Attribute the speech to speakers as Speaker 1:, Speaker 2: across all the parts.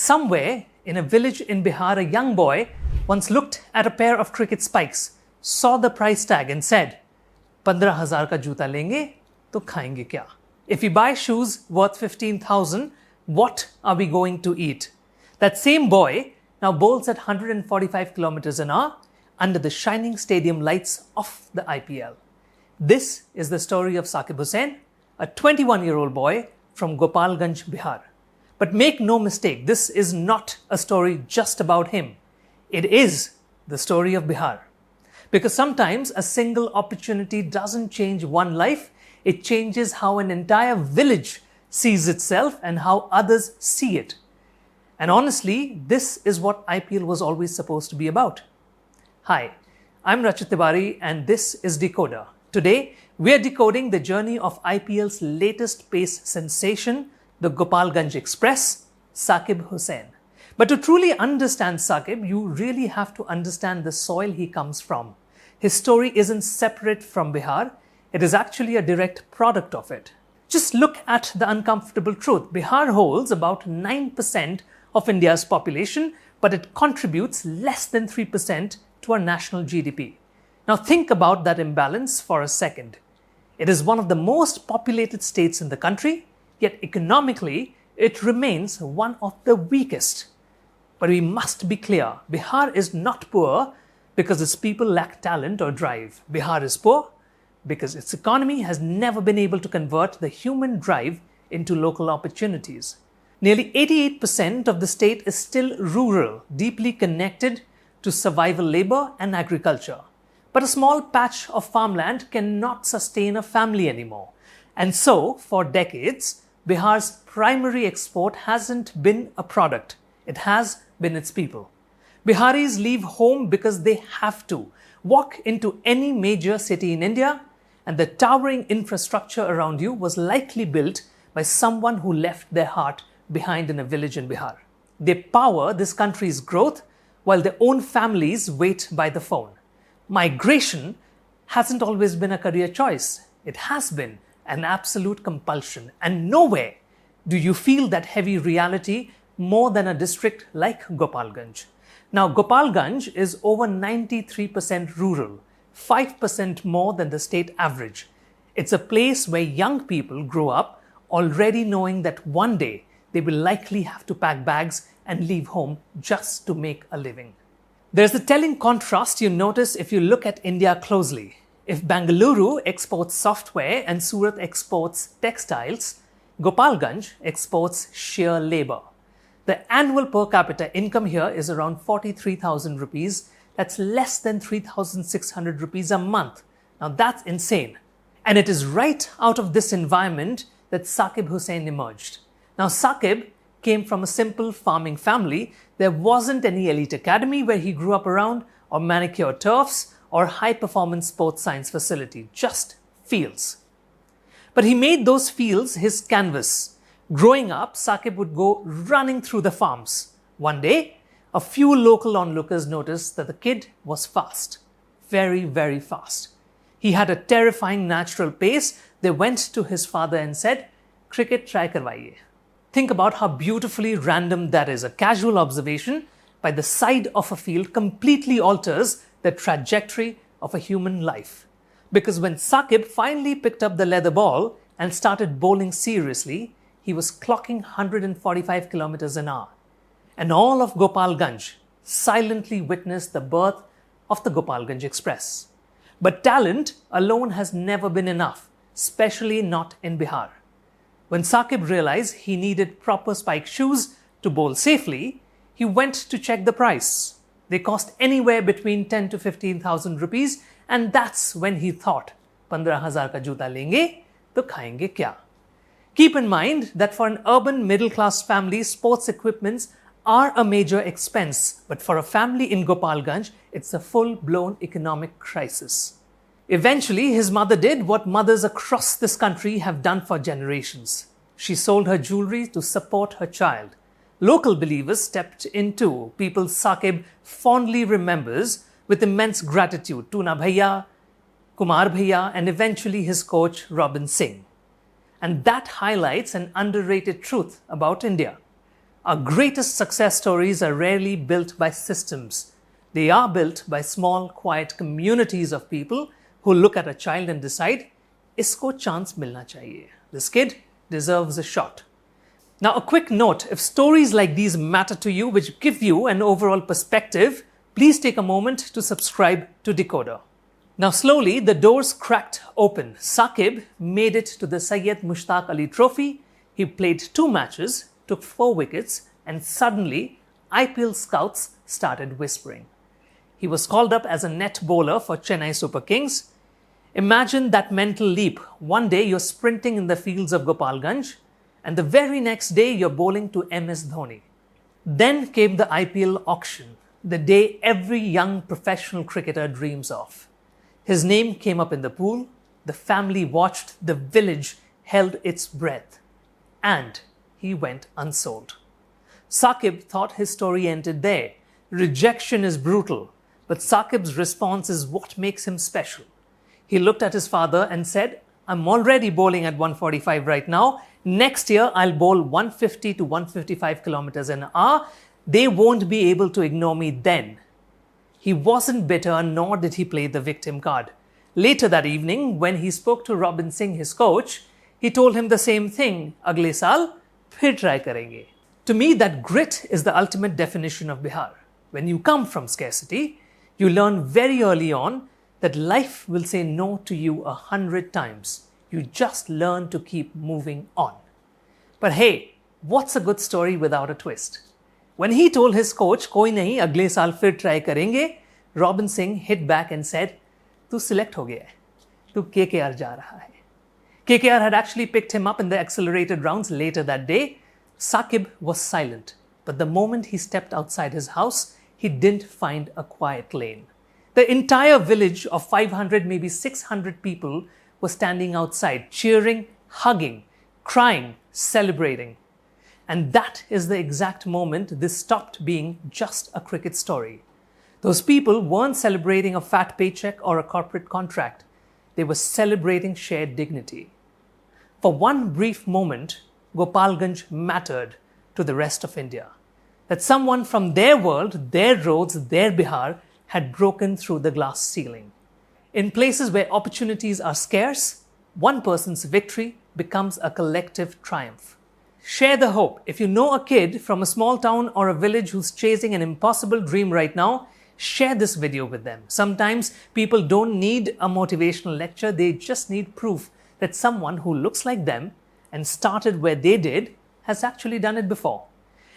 Speaker 1: Somewhere in a village in Bihar, a young boy once looked at a pair of cricket spikes, saw the price tag and said, 15,000 का जूता लेंगे तो खाएंगे क्या? If we buy shoes worth 15,000, what are we going to eat? That same boy now bowls at 145 kilometers an hour under the shining stadium lights of the IPL. This is the story of Sakib Hussain, a 21-year-old boy from Gopalganj, Bihar. But make no mistake, this is not a story just about him. It is the story of Bihar. Because sometimes a single opportunity doesn't change one life, it changes how an entire village sees itself and how others see it. And honestly, this is what IPL was always supposed to be about. Hi, I'm Rachit Tiwari and this is deKoder. Today, we are decoding the journey of IPL's latest pace sensation, the Gopalganj Express, Sakib Hussain. But to truly understand Sakib, you really have to understand the soil he comes from. His story isn't separate from Bihar, it is actually a direct product of it. Just look at the uncomfortable truth. Bihar holds about 9% of India's population, but it contributes less than 3% to our national GDP. Now think about that imbalance for a second. It is one of the most populated states in the country, yet economically, it remains one of the weakest. But we must be clear, Bihar is not poor because its people lack talent or drive. Bihar is poor because its economy has never been able to convert the human drive into local opportunities. Nearly 88% of the state is still rural, deeply connected to survival labor and agriculture. But a small patch of farmland cannot sustain a family anymore. And so, for decades, Bihar's primary export hasn't been a product. It has been its people. Biharis leave home because they have to. Walk into any major city in India and the towering infrastructure around you was likely built by someone who left their heart behind in a village in Bihar. They power this country's growth while their own families wait by the phone. Migration hasn't always been a career choice. It has been an absolute compulsion. And nowhere do you feel that heavy reality more than a district like Gopalganj. Now, Gopalganj is over 93% rural, 5% more than the state average. It's a place where young people grow up already knowing that one day they will likely have to pack bags and leave home just to make a living. There's a telling contrast you notice if you look at India closely. If Bengaluru exports software and Surat exports textiles, Gopalganj exports sheer labor. The annual per capita income here is around 43,000 rupees. That's less than 3,600 rupees a month. Now that's insane. And it is right out of this environment that Sakib Hussain emerged. Now Sakib came from a simple farming family. There wasn't any elite academy where he grew up around, or manicured turfs, or high-performance sports science facility, just fields. But he made those fields his canvas. Growing up, Sakib would go running through the farms. One day, a few local onlookers noticed that the kid was fast. Very, very fast. He had a terrifying natural pace. They went to his father and said, "Cricket try karwaiye." Think about how beautifully random that is. A casual observation by the side of a field completely alters the trajectory of a human life. Because when Sakib finally picked up the leather ball and started bowling seriously, he was clocking 145 kilometers an hour. And all of Gopalganj silently witnessed the birth of the Gopalganj Express. But talent alone has never been enough, especially not in Bihar. When Sakib realized he needed proper spike shoes to bowl safely, he went to check the price. They cost anywhere between 10 to 15,000 rupees, and that's when he thought, 15,000 ka joota lenge to khayenge kya? Keep in mind that for an urban middle-class family, sports equipments are a major expense, but for a family in Gopalganj, it's a full-blown economic crisis. Eventually, his mother did what mothers across this country have done for generations. She sold her jewelry to support her child. Local believers stepped in too, people Sakib fondly remembers with immense gratitude, Tuna Bhaiya, Kumar Bhaiya, and eventually his coach Robin Singh. And that highlights an underrated truth about India. Our greatest success stories are rarely built by systems. They are built by small, quiet communities of people who look at a child and decide, isko chance milna chahiye. This kid deserves a shot. Now, a quick note, if stories like these matter to you, which give you an overall perspective, please take a moment to subscribe to deKoder. Now, slowly, the doors cracked open. Sakib made it to the Syed Mushtaq Ali Trophy. He played 2 matches, took 4 wickets, and suddenly, IPL scouts started whispering. He was called up as a net bowler for Chennai Super Kings. Imagine that mental leap. One day, you're sprinting in the fields of Gopalganj, and the very next day, you're bowling to MS Dhoni. Then came the IPL auction, the day every young professional cricketer dreams of. His name came up in the pool, the family watched, the village held its breath, and he went unsold. Sakib thought his story ended there. Rejection is brutal, but Sakib's response is what makes him special. He looked at his father and said, I'm already bowling at 145 right now. Next year, I'll bowl 150 to 155 kilometers an hour. They won't be able to ignore me then. He wasn't bitter, nor did he play the victim card. Later that evening, when he spoke to Robin Singh, his coach, he told him the same thing. Agle saal, phir try karenge. To me, that grit is the ultimate definition of Bihar. When you come from scarcity, you learn very early on that life will say no to you 100 times. You just learn to keep moving on. But hey, what's a good story without a twist? When he told his coach, koi nahi, agle saal fir try karenge, Robin Singh hit back and said, tu select ho gaya hai. Tu KKR ja raha hai. KKR had actually picked him up in the accelerated rounds later that day. Sakib was silent, but the moment he stepped outside his house, he didn't find a quiet lane. The entire village of 500, maybe 600 people were standing outside, cheering, hugging, crying, celebrating. And that is the exact moment this stopped being just a cricket story. Those people weren't celebrating a fat paycheck or a corporate contract. They were celebrating shared dignity. For one brief moment, Gopalganj mattered to the rest of India. That someone from their world, their roads, their Bihar had broken through the glass ceiling. In places where opportunities are scarce, one person's victory becomes a collective triumph. Share the hope. If you know a kid from a small town or a village who's chasing an impossible dream right now, share this video with them. Sometimes people don't need a motivational lecture, they just need proof that someone who looks like them and started where they did has actually done it before.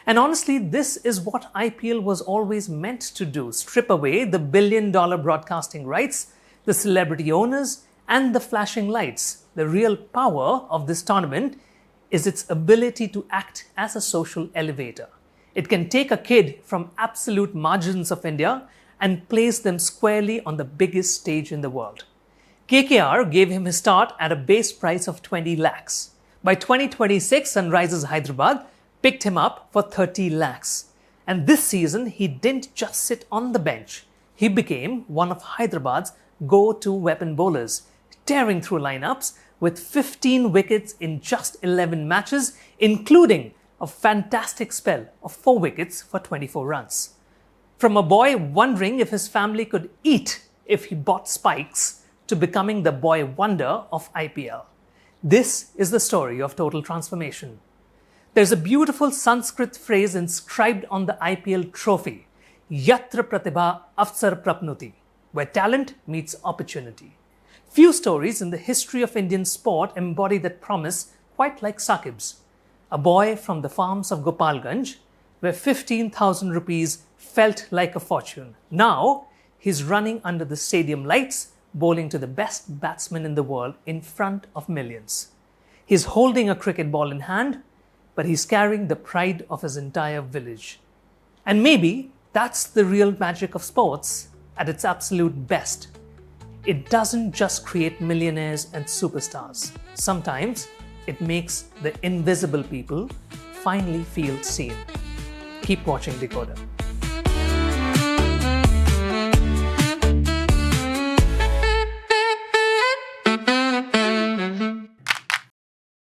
Speaker 1: And honestly, this is what IPL was always meant to do. Strip away the billion-dollar broadcasting rights, the celebrity owners, and the flashing lights. The real power of this tournament is its ability to act as a social elevator. It can take a kid from absolute margins of India and place them squarely on the biggest stage in the world. KKR gave him his start at a base price of 20 lakhs. By 2026, Sunrisers Hyderabad picked him up for 30 lakhs. And this season, he didn't just sit on the bench. He became one of Hyderabad's go-to weapon bowlers, tearing through lineups with 15 wickets in just 11 matches, including a fantastic spell of 4 wickets for 24 runs. From a boy wondering if his family could eat if he bought spikes to becoming the boy wonder of IPL. This is the story of total transformation. There's a beautiful Sanskrit phrase inscribed on the IPL trophy, Yatra Pratibha Avsar Prapnuti, where talent meets opportunity. Few stories in the history of Indian sport embody that promise quite like Sakib's. A boy from the farms of Gopalganj, where 15,000 rupees felt like a fortune. Now, he's running under the stadium lights, bowling to the best batsmen in the world in front of millions. He's holding a cricket ball in hand, but he's carrying the pride of his entire village. And maybe that's the real magic of sports at its absolute best. It doesn't just create millionaires and superstars. Sometimes it makes the invisible people finally feel seen. Keep watching deKoder.